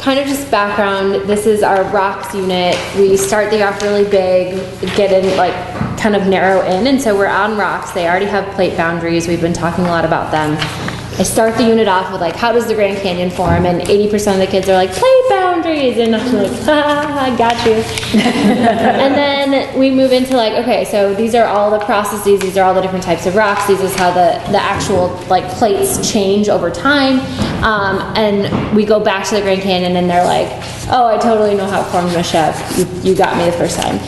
kind of just background, this is our rocks unit. We start the year off really big, get in, like, kind of narrow in, and so we're on rocks. They already have plate boundaries. We've been talking a lot about them. I start the unit off with like, how does the Grand Canyon form? And 80% of the kids are like, plate boundaries, and I'm like, I got you. And then we move into like, okay, so these are all the processes, these are all the different types of rocks, this is how the actual like plates change over time. And we go back to the Grand Canyon and they're like, oh, I totally know how it formed, Miss Chef. You got me the first time.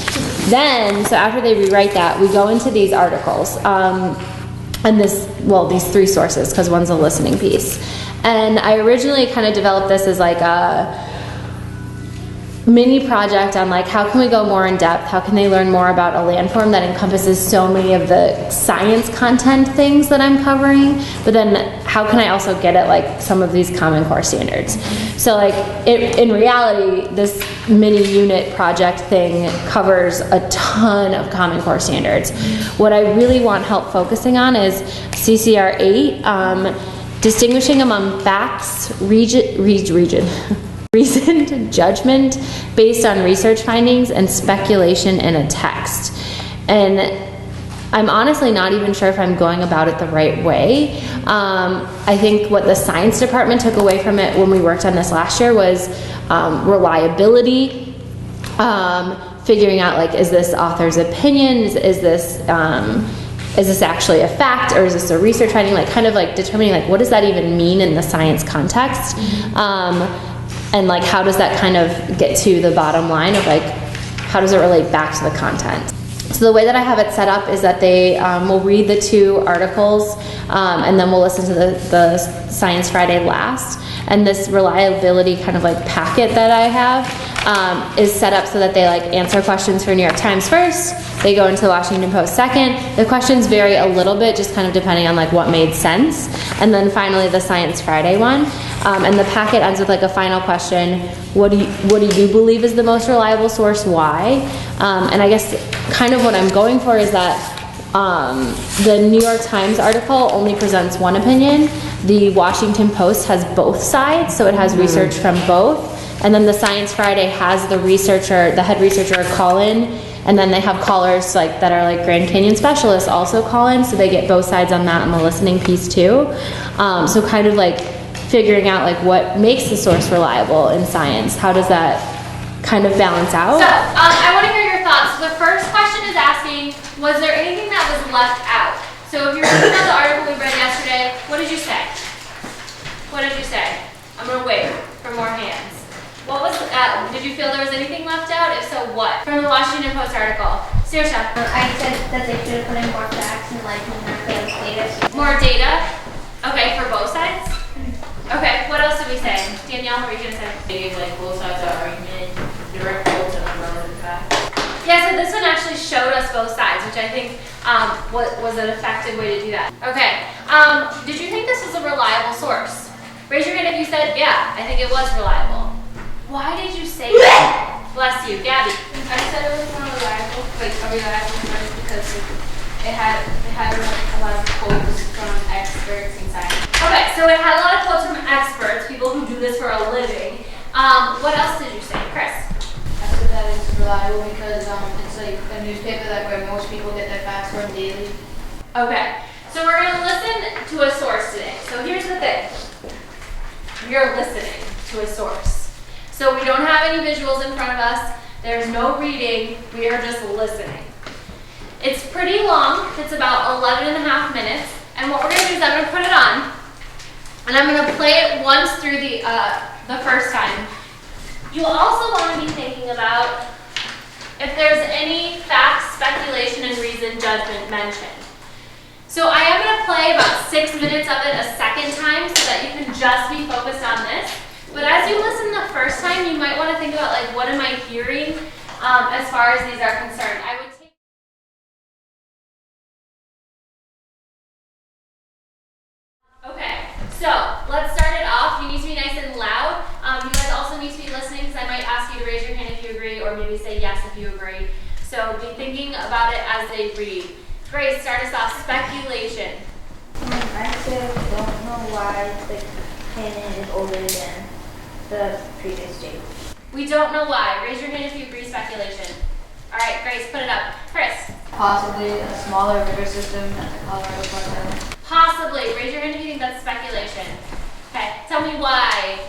Then, so after they rewrite that, we go into these articles. And these three sources, because one's a listening piece. And I originally kind of developed this as like a mini project on like, how can we go more in depth? How can they learn more about a landform that encompasses so many of the science content things that I'm covering? But then how can I also get at like some of these Common Core standards? So like in reality, this mini unit project thing covers a ton of Common Core standards. What I really want help focusing on is CCR 8, distinguishing among facts, reasoned judgment based on research findings, and speculation in a text. And I'm honestly not even sure if I'm going about it the right way. I think what the science department took away from it when we worked on this last year was reliability, figuring out like, is this author's opinion, is this actually a fact, or is this a research finding, like kind of like determining like, what does that even mean in the science context? And like, how does that kind of get to the bottom line of like, how does it relate back to the content? So the way that I have it set up is that they will read the two articles, and then we'll listen to the Science Friday last. And this reliability kind of like packet that I have is set up so that they like answer questions for New York Times first, they go into the Washington Post second. The questions vary a little bit, just kind of depending on like what made sense. And then finally the Science Friday one. And the packet ends with like a final question. What do you believe is the most reliable source? Why? And I guess kind of what I'm going for is that the New York Times article only presents one opinion. The Washington Post has both sides, so it has research from both. And then the Science Friday has the head researcher call in, and then they have callers like that are like Grand Canyon specialists also call in, so they get both sides on that and the listening piece too. So kind of like figuring out like what makes the source reliable in science. How does that kind of balance out? So I want to hear your thoughts. The first question is asking, was there anything that was left out? So if you're reading about the article we read yesterday, what did you say? What did you say? I'm going to wait for more hands. What was did you feel there was anything left out? If so, what? From the Washington Post article. Saoirse. I said that they should have put in more facts and like more data. More data? Okay, for both sides? Okay, what else did we say? Danielle, what were you going to say? They gave like both sides of the argument, direct quotes and unrelated facts. Yeah, so this one actually showed us both sides, which I think was an effective way to do that. Okay, did you think this was a reliable source? Raise your hand if you said, yeah, I think it was reliable. Why did you say that? Bless you. Gabby. I said it was more reliable, like a reliable source because it had a lot of quotes from experts in science. Okay, so it had a lot of quotes from experts, people who do this for a living. What else did you say, Chris? I said that it's reliable because it's like a newspaper that where most people get their facts from daily. Okay, so we're going to listen to a source today. So here's the thing. You're listening to a source. So we don't have any visuals in front of us. There's no reading. We are just listening. It's pretty long. It's about 11 and a half minutes. And what we're going to do is I'm going to put it on. And I'm going to play it once through the first time. You'll also want to be thinking about if there's any fact, speculation, and reason judgment mentioned. So I am going to play about 6 minutes of it a second time so that you can just be focused on this. But as you listen the first time, you might want to think about like, what am I hearing as far as these are concerned. I would take Okay, so let's start it off. You need to be nice and loud. You guys also need to be listening because I might ask you to raise your hand if you agree or maybe say yes if you agree. So be thinking about it as they read. Grace, start us off. Speculation. I still don't know why the canyon is older than the previous date. We don't know why. Raise your hand if you agree speculation. All right, Grace, put it up. Chris. Possibly a smaller river system at the Colorado Park Island. Possibly. Raise your hand if you think that's speculation. Okay, tell me why.